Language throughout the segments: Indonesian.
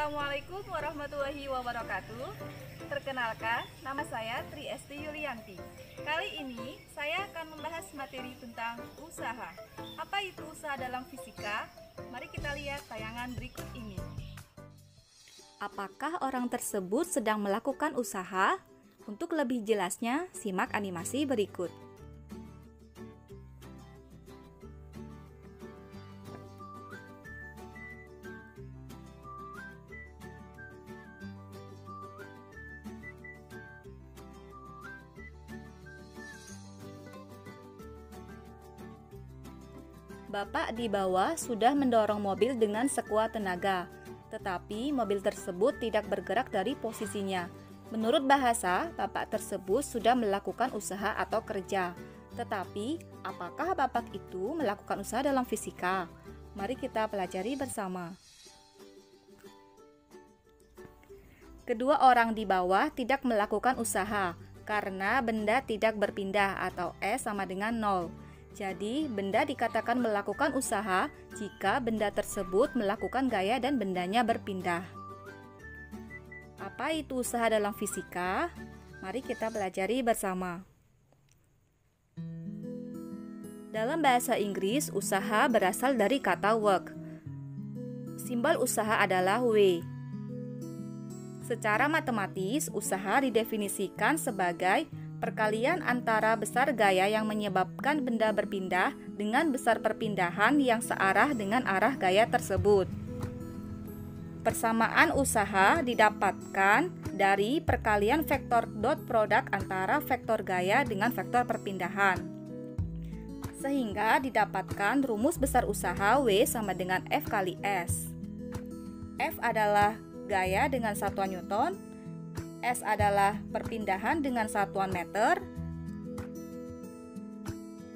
Assalamualaikum warahmatullahi wabarakatuh. Perkenalkan, nama saya Tri Esti Yulianti. Kali ini saya akan membahas materi tentang usaha. Apa itu usaha dalam fisika? Mari kita lihat tayangan berikut ini. Apakah orang tersebut sedang melakukan usaha? Untuk lebih jelasnya, simak animasi berikut. Bapak di bawah sudah mendorong mobil dengan sekuat tenaga, tetapi mobil tersebut tidak bergerak dari posisinya. Menurut bahasa, Bapak tersebut sudah melakukan usaha atau kerja. Tetapi, apakah Bapak itu melakukan usaha dalam fisika? Mari kita pelajari bersama. Kedua orang di bawah tidak melakukan usaha karena benda tidak berpindah atau S sama dengan 0. Jadi, benda dikatakan melakukan usaha jika benda tersebut melakukan gaya dan bendanya berpindah. Apa itu usaha dalam fisika? Mari kita pelajari bersama. Dalam bahasa Inggris, usaha berasal dari kata work. Simbol usaha adalah W. Secara matematis, usaha didefinisikan sebagai perkalian antara besar gaya yang menyebabkan benda berpindah dengan besar perpindahan yang searah dengan arah gaya tersebut. Persamaan usaha didapatkan dari perkalian vektor dot produk antara vektor gaya dengan vektor perpindahan. Sehingga didapatkan rumus besar usaha W sama dengan F kali S. F adalah gaya dengan satuan Newton, S adalah perpindahan dengan satuan meter,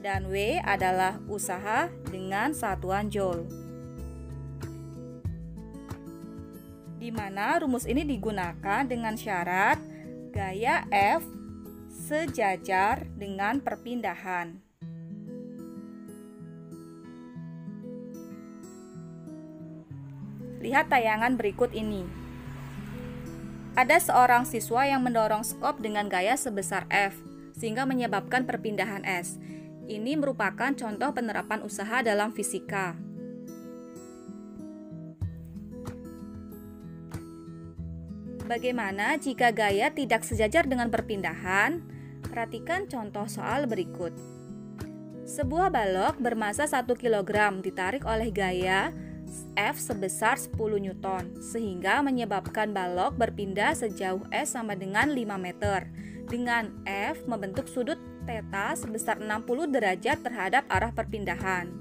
dan W adalah usaha dengan satuan joule. Di mana rumus ini digunakan dengan syarat gaya F sejajar dengan perpindahan. Lihat tayangan berikut ini. Ada seorang siswa yang mendorong skop dengan gaya sebesar F, sehingga menyebabkan perpindahan S. Ini merupakan contoh penerapan usaha dalam fisika. Bagaimana jika gaya tidak sejajar dengan perpindahan? Perhatikan contoh soal berikut. Sebuah balok bermasa 1 kg ditarik oleh gaya F sebesar 10 Newton, sehingga menyebabkan balok berpindah sejauh S sama dengan 5 meter, dengan F membentuk sudut theta sebesar 60 derajat terhadap arah perpindahan.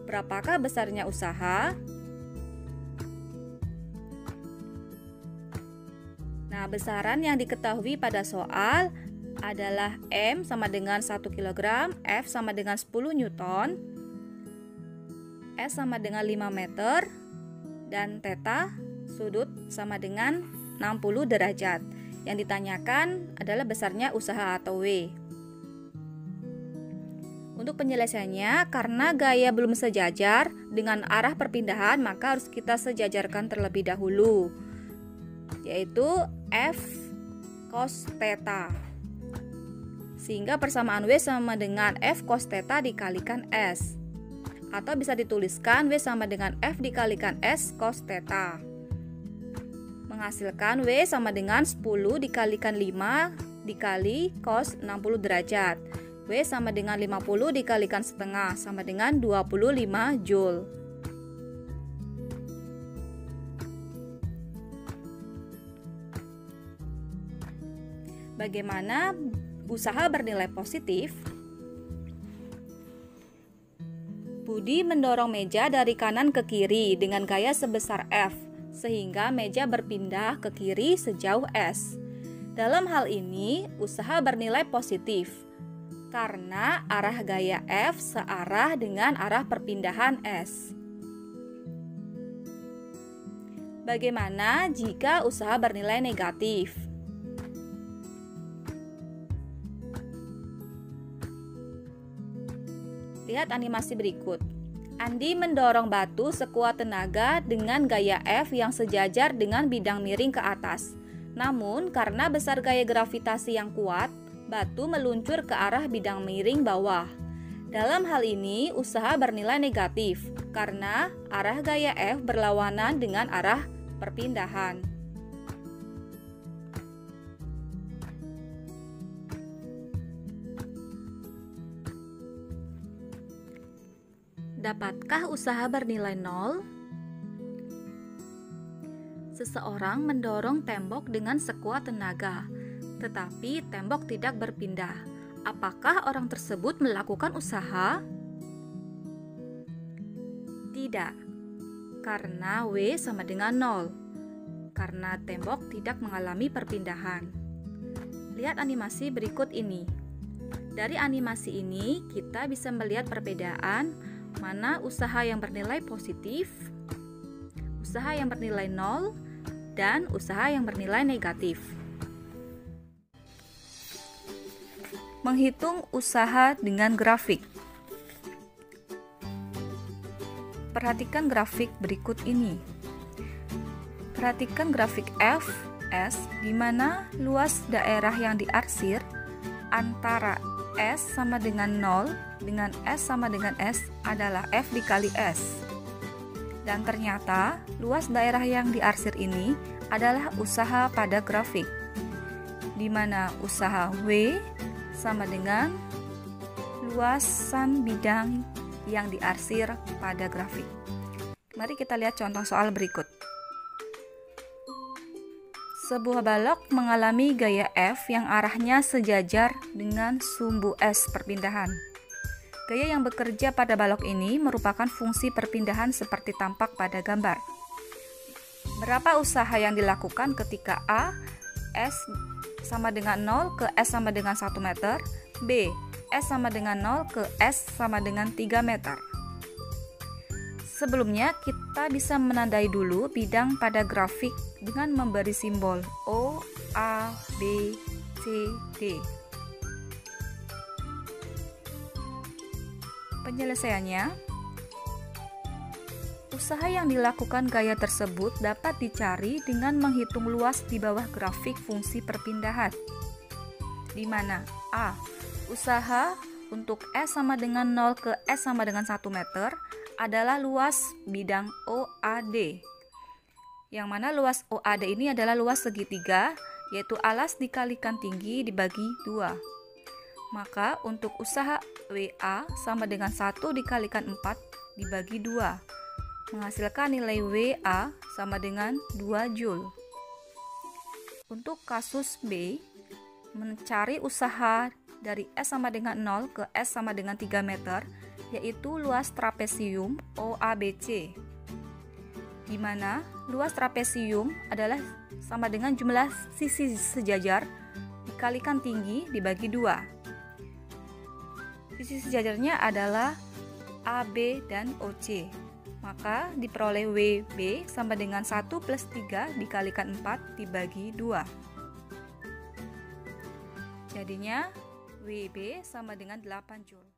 Berapakah besarnya usaha? Nah, besaran yang diketahui pada soal adalah M sama dengan 1 kg, F sama dengan 10 Newton, S sama dengan 5 meter, dan theta sudut sama dengan 60 derajat. Yang ditanyakan adalah besarnya usaha atau W. Untuk penyelesaiannya, karena gaya belum sejajar dengan arah perpindahan, maka harus kita sejajarkan terlebih dahulu, yaitu F cos theta. Sehingga persamaan W sama dengan F cos theta dikalikan S. Atau bisa dituliskan W sama dengan F dikalikan S cos theta. Menghasilkan W sama dengan 10 dikalikan 5 dikali cos 60 derajat. W sama dengan 50 dikalikan setengah sama dengan 25 joule. Bagaimana usaha bernilai positif? Budi mendorong meja dari kanan ke kiri dengan gaya sebesar F, sehingga meja berpindah ke kiri sejauh S. Dalam hal ini, usaha bernilai positif, karena arah gaya F searah dengan arah perpindahan S. Bagaimana jika usaha bernilai negatif? Lihat animasi berikut. Andi mendorong batu sekuat tenaga dengan gaya F yang sejajar dengan bidang miring ke atas. Namun, karena besar gaya gravitasi yang kuat, batu meluncur ke arah bidang miring bawah. Dalam hal ini, usaha bernilai negatif karena arah gaya F berlawanan dengan arah perpindahan. Dapatkah usaha bernilai 0? Seseorang mendorong tembok dengan sekuat tenaga, tetapi tembok tidak berpindah. Apakah orang tersebut melakukan usaha? Tidak, karena W sama dengan 0, karena tembok tidak mengalami perpindahan. Lihat animasi berikut ini. Dari animasi ini, kita bisa melihat perbedaan mana usaha yang bernilai positif, usaha yang bernilai 0, dan usaha yang bernilai negatif. Menghitung usaha dengan grafik. Perhatikan grafik berikut ini. Perhatikan grafik Fs di mana luas daerah yang diarsir antara S sama dengan 0 dengan S sama dengan S adalah F dikali S. Dan ternyata luas daerah yang diarsir ini adalah usaha pada grafik, di mana usaha W sama dengan luasan bidang yang diarsir pada grafik. Mari kita lihat contoh soal berikut. Sebuah balok mengalami gaya F yang arahnya sejajar dengan sumbu S perpindahan. Gaya yang bekerja pada balok ini merupakan fungsi perpindahan seperti tampak pada gambar. Berapa usaha yang dilakukan ketika A, S sama dengan 0 ke S sama dengan 1 meter, B, S sama dengan 0 ke S sama dengan 3 meter. Sebelumnya, kita bisa menandai dulu bidang pada grafik dengan memberi simbol O, A, B, C, D. Penyelesaiannya, usaha yang dilakukan gaya tersebut dapat dicari dengan menghitung luas di bawah grafik fungsi perpindahan, di mana A, usaha untuk S sama dengan 0 ke S sama dengan 1 meter adalah luas bidang OAD, yang mana luas OAD ini adalah luas segitiga, yaitu alas dikalikan tinggi dibagi 2. Maka untuk usaha WA sama dengan 1 dikalikan 4 dibagi 2, menghasilkan nilai WA sama dengan 2 Joule. Untuk kasus B, mencari usaha dari S sama dengan 0 ke S sama dengan 3 meter, yaitu luas trapesium OABC, di mana luas trapesium adalah sama dengan jumlah sisi sejajar dikalikan tinggi dibagi 2. Sisi sejajarnya adalah AB dan OC, maka diperoleh WB sama dengan 1 plus 3 dikalikan 4 dibagi 2. Jadinya WB sama dengan 8 Joule.